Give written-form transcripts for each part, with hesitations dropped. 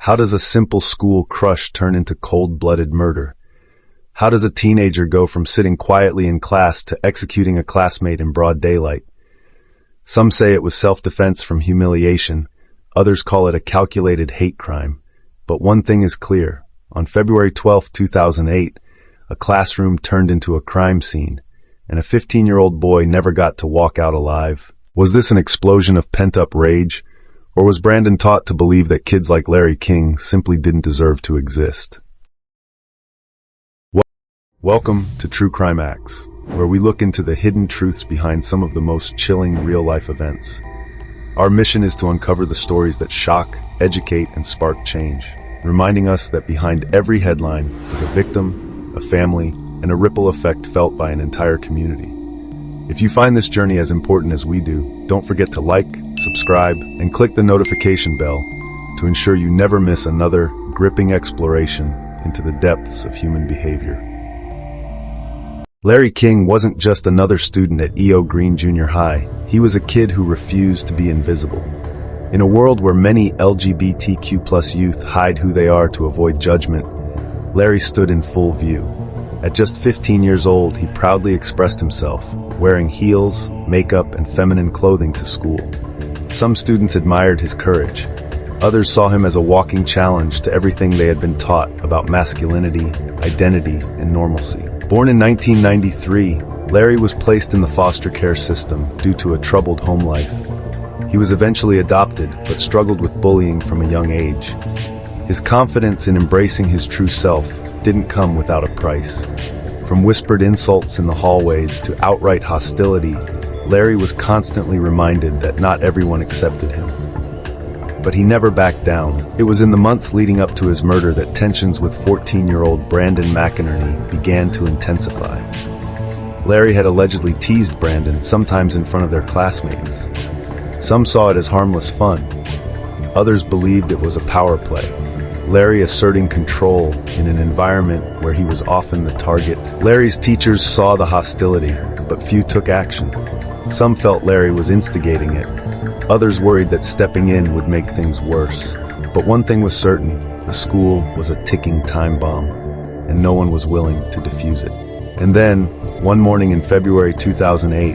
How does a simple school crush turn into cold-blooded murder? How does a teenager go from sitting quietly in class to executing a classmate in broad daylight? Some say it was self-defense from humiliation. Others call it a calculated hate crime. But one thing is clear. On February 12, 2008, a classroom turned into a crime scene, and a 15-year-old boy never got to walk out alive. Was this an explosion of pent-up rage? Or was Brandon taught to believe that kids like Larry King simply didn't deserve to exist? Welcome to True Crime Acts, where we look into the hidden truths behind some of the most chilling real-life events. Our mission is to uncover the stories that shock, educate, and spark change, reminding us that behind every headline is a victim, a family, and a ripple effect felt by an entire community. If you find this journey as important as we do, don't forget to like, subscribe, and click the notification bell to ensure you never miss another gripping exploration into the depths of human behavior. Larry King wasn't just another student at E.O. Green Junior High. He was a kid who refused to be invisible. In a world where many LGBTQ+ youth hide who they are to avoid judgment, Larry stood in full view. At just 15 years old, he proudly expressed himself, wearing heels, makeup, and feminine clothing to school. Some students admired his courage. Others saw him as a walking challenge to everything they had been taught about masculinity, identity, and normalcy. Born in 1993, Larry was placed in the foster care system due to a troubled home life. He was eventually adopted, but struggled with bullying from a young age. His confidence in embracing his true self didn't come without a price. From whispered insults in the hallways to outright hostility, Larry was constantly reminded that not everyone accepted him. But he never backed down. It was in the months leading up to his murder that tensions with 14-year-old Brandon McInerney began to intensify. Larry had allegedly teased Brandon, sometimes in front of their classmates. Some saw it as harmless fun. Others believed it was a power play, Larry asserting control in an environment where he was often the target. Larry's teachers saw the hostility, but few took action. Some felt Larry was instigating it. Others worried that stepping in would make things worse. But one thing was certain, the school was a ticking time bomb, and no one was willing to defuse it. And then, one morning in February 2008,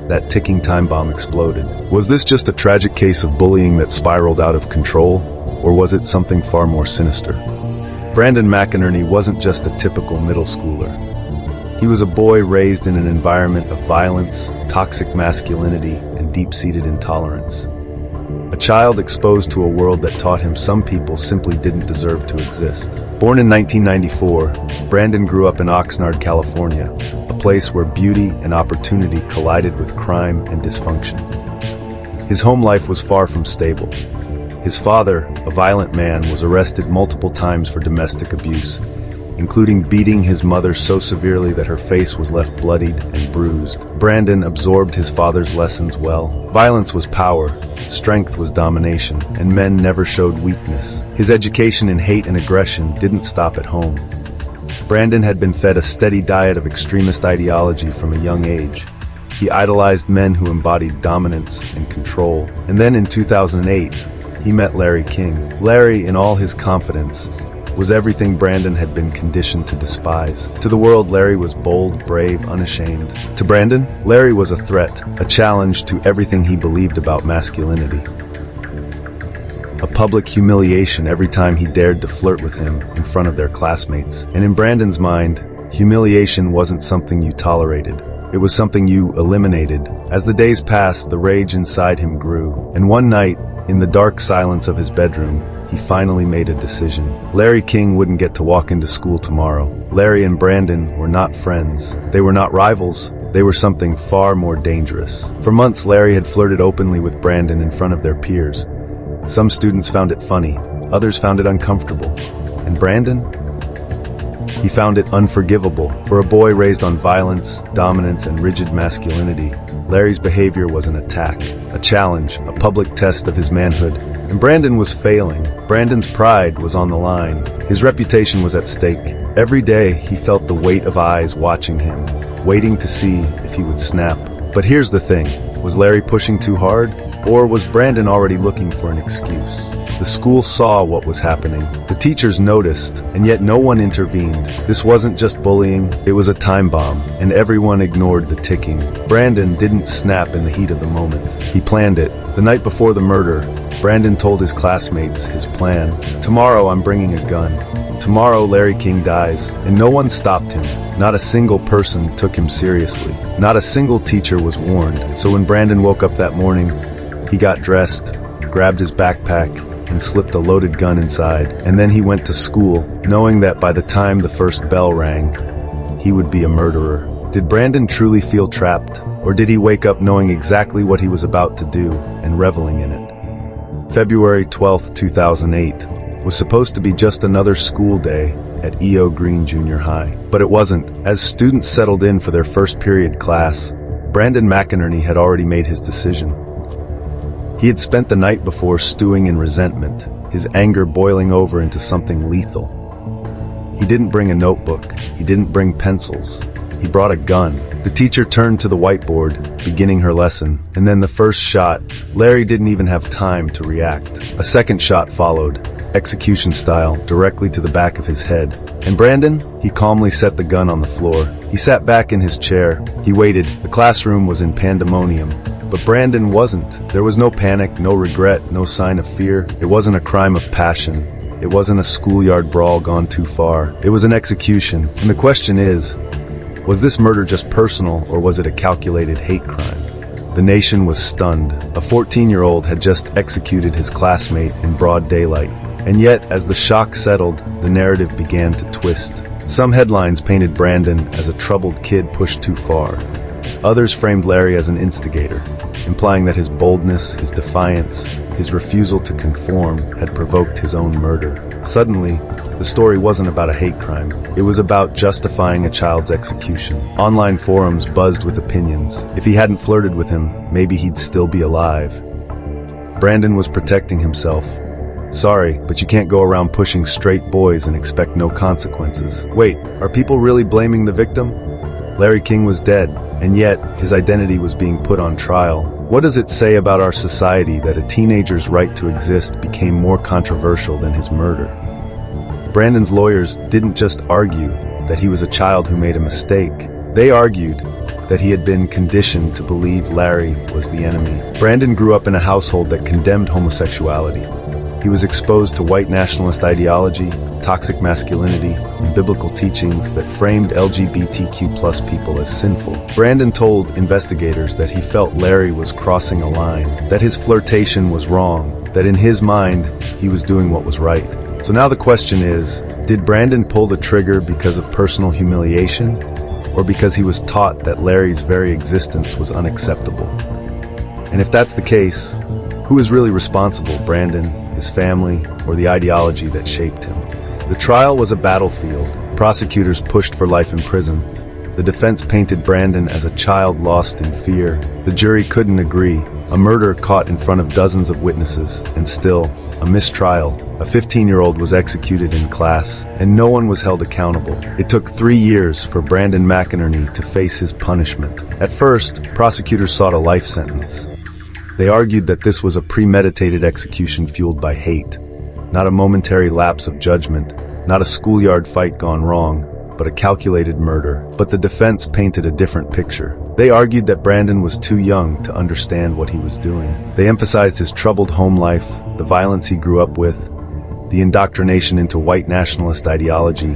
that ticking time bomb exploded. Was this just a tragic case of bullying that spiraled out of control, or was it something far more sinister? Brandon McInerney wasn't just a typical middle schooler. He was a boy raised in an environment of violence, toxic masculinity, and deep-seated intolerance. A child exposed to a world that taught him some people simply didn't deserve to exist. Born in 1994, Brandon grew up in Oxnard, California, a place where beauty and opportunity collided with crime and dysfunction. His home life was far from stable. His father, a violent man, was arrested multiple times for domestic abuse, including beating his mother so severely that her face was left bloodied and bruised. Brandon absorbed his father's lessons well. Violence was power, strength was domination, and men never showed weakness. His education in hate and aggression didn't stop at home. Brandon had been fed a steady diet of extremist ideology from a young age. He idolized men who embodied dominance and control. And then in 2008, he met Larry King. Larry, in all his confidence, was everything Brandon had been conditioned to despise. To the world, Larry was bold, brave, unashamed. To Brandon, Larry was a threat, a challenge to everything he believed about masculinity. A public humiliation every time he dared to flirt with him in front of their classmates. And in Brandon's mind, humiliation wasn't something you tolerated. It was something you eliminated. As the days passed, the rage inside him grew. And one night, in the dark silence of his bedroom, he finally made a decision. Larry King wouldn't get to walk into school tomorrow. Larry and Brandon were not friends. They were not rivals. They were something far more dangerous. For months, Larry had flirted openly with Brandon in front of their peers. Some students found it funny. Others found it uncomfortable. And Brandon? He found it unforgivable. For a boy raised on violence, dominance, and rigid masculinity, Larry's behavior was an attack, a challenge, a public test of his manhood. And Brandon was failing. Brandon's pride was on the line. His reputation was at stake. Every day, he felt the weight of eyes watching him, waiting to see if he would snap. But here's the thing. Was Larry pushing too hard? Or was Brandon already looking for an excuse? The school saw what was happening. The teachers noticed, and yet no one intervened. This wasn't just bullying, it was a time bomb, and everyone ignored the ticking. Brandon didn't snap in the heat of the moment. He planned it. The night before the murder, Brandon told his classmates his plan. Tomorrow I'm bringing a gun. Tomorrow Larry King dies, and no one stopped him. Not a single person took him seriously. Not a single teacher was warned. So when Brandon woke up that morning, he got dressed, grabbed his backpack, and slipped a loaded gun inside. And then he went to school, knowing that by the time the first bell rang, he would be a murderer. Did Brandon truly feel trapped, or did he wake up knowing exactly what he was about to do and reveling in it? February 12, 2008 was supposed to be just another school day at E.O. Green Junior High. But it wasn't. As students settled in for their first period class, Brandon McInerney had already made his decision. He had spent the night before stewing in resentment, his anger boiling over into something lethal. He didn't bring a notebook. He didn't bring pencils. He brought a gun. The teacher turned to the whiteboard, beginning her lesson, and then the first shot, Larry didn't even have time to react. A second shot followed, execution style, directly to the back of his head. And Brandon? He calmly set the gun on the floor. He sat back in his chair. He waited. The classroom was in pandemonium. But Brandon wasn't. There was no panic, no regret, no sign of fear. It wasn't a crime of passion. It wasn't a schoolyard brawl gone too far. It was an execution. And the question is, was this murder just personal, or was it a calculated hate crime? The nation was stunned. A 14-year-old had just executed his classmate in broad daylight. And yet, as the shock settled, the narrative began to twist. Some headlines painted Brandon as a troubled kid pushed too far. Others framed Larry as an instigator, implying that his boldness, his defiance, his refusal to conform had provoked his own murder. Suddenly, the story wasn't about a hate crime. It was about justifying a child's execution. Online forums buzzed with opinions. If he hadn't flirted with him, maybe he'd still be alive. Brandon was protecting himself. Sorry, but you can't go around pushing straight boys and expect no consequences. Wait, are people really blaming the victim? Larry King was dead, and yet his identity was being put on trial. What does it say about our society that a teenager's right to exist became more controversial than his murder? Brandon's lawyers didn't just argue that he was a child who made a mistake. They argued that he had been conditioned to believe Larry was the enemy. Brandon grew up in a household that condemned homosexuality. He was exposed to white nationalist ideology, toxic masculinity, and biblical teachings that framed LGBTQ+ people as sinful. Brandon told investigators that he felt Larry was crossing a line, that his flirtation was wrong, that in his mind, he was doing what was right. So now the question is, did Brandon pull the trigger because of personal humiliation, or because he was taught that Larry's very existence was unacceptable? And if that's the case, who is really responsible, Brandon, his family, or the ideology that shaped him? The trial was a battlefield. Prosecutors pushed for life in prison. The defense painted Brandon as a child lost in fear. The jury couldn't agree. A murder caught in front of dozens of witnesses, and still, a mistrial. A 15-year-old was executed in class, and no one was held accountable. It took 3 years for Brandon McInerney to face his punishment. At first, prosecutors sought a life sentence. They argued that this was a premeditated execution fueled by hate, not a momentary lapse of judgment, not a schoolyard fight gone wrong, but a calculated murder. But the defense painted a different picture. They argued that Brandon was too young to understand what he was doing. They emphasized his troubled home life, the violence he grew up with, the indoctrination into white nationalist ideology,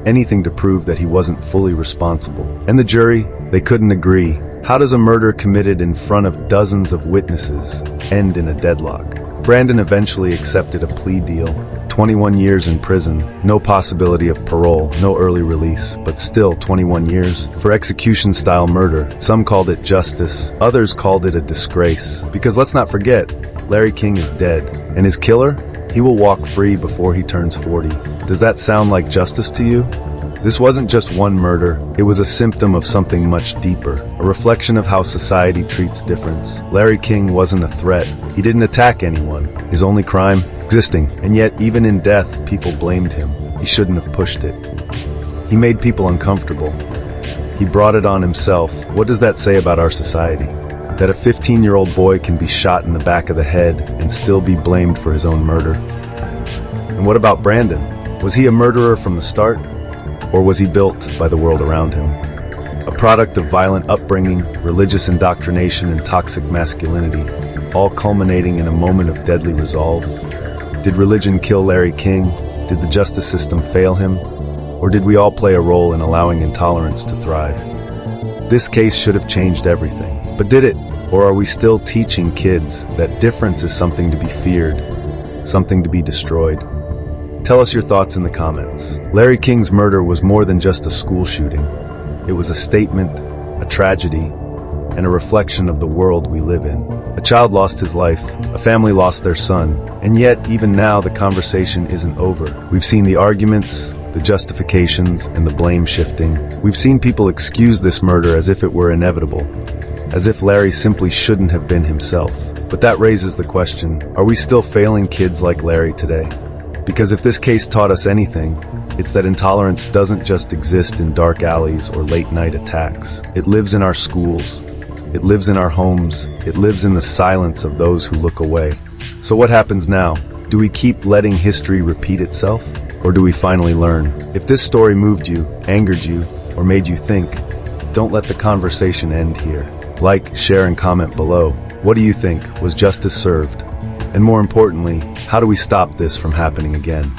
anything to prove that he wasn't fully responsible. And the jury, they couldn't agree. How does a murder committed in front of dozens of witnesses end in a deadlock? Brandon eventually accepted a plea deal. 21 years in prison, no possibility of parole, no early release, but still 21 years for execution-style murder. Some called it justice, others called it a disgrace. Because let's not forget, Larry King is dead, and his killer? He will walk free before he turns 40. Does that sound like justice to you? This wasn't just one murder, it was a symptom of something much deeper, a reflection of how society treats difference. Larry King wasn't a threat. He didn't attack anyone. His only crime? Existing. And yet, even in death, people blamed him. He shouldn't have pushed it. He made people uncomfortable. He brought it on himself. What does that say about our society? That a 15-year-old boy can be shot in the back of the head and still be blamed for his own murder? And what about Brandon? Was he a murderer from the start? Or was he built by the world around him? A product of violent upbringing, religious indoctrination, and toxic masculinity, all culminating in a moment of deadly resolve? Did religion kill Larry King? Did the justice system fail him? Or did we all play a role in allowing intolerance to thrive? This case should have changed everything. But did it? Or are we still teaching kids that difference is something to be feared, something to be destroyed? Tell us your thoughts in the comments. Larry King's murder was more than just a school shooting. It was a statement, a tragedy, and a reflection of the world we live in. A child lost his life, a family lost their son, and yet, even now, the conversation isn't over. We've seen the arguments, the justifications, and the blame shifting. We've seen people excuse this murder as if it were inevitable, as if Larry simply shouldn't have been himself. But that raises the question, are we still failing kids like Larry today? Because if this case taught us anything, it's that intolerance doesn't just exist in dark alleys or late-night attacks. It lives in our schools. It lives in our homes. It lives in the silence of those who look away. So what happens now? Do we keep letting history repeat itself? Or do we finally learn? If this story moved you, angered you, or made you think, don't let the conversation end here. Like, share, and comment below. What do you think? Was justice served? And more importantly, how do we stop this from happening again?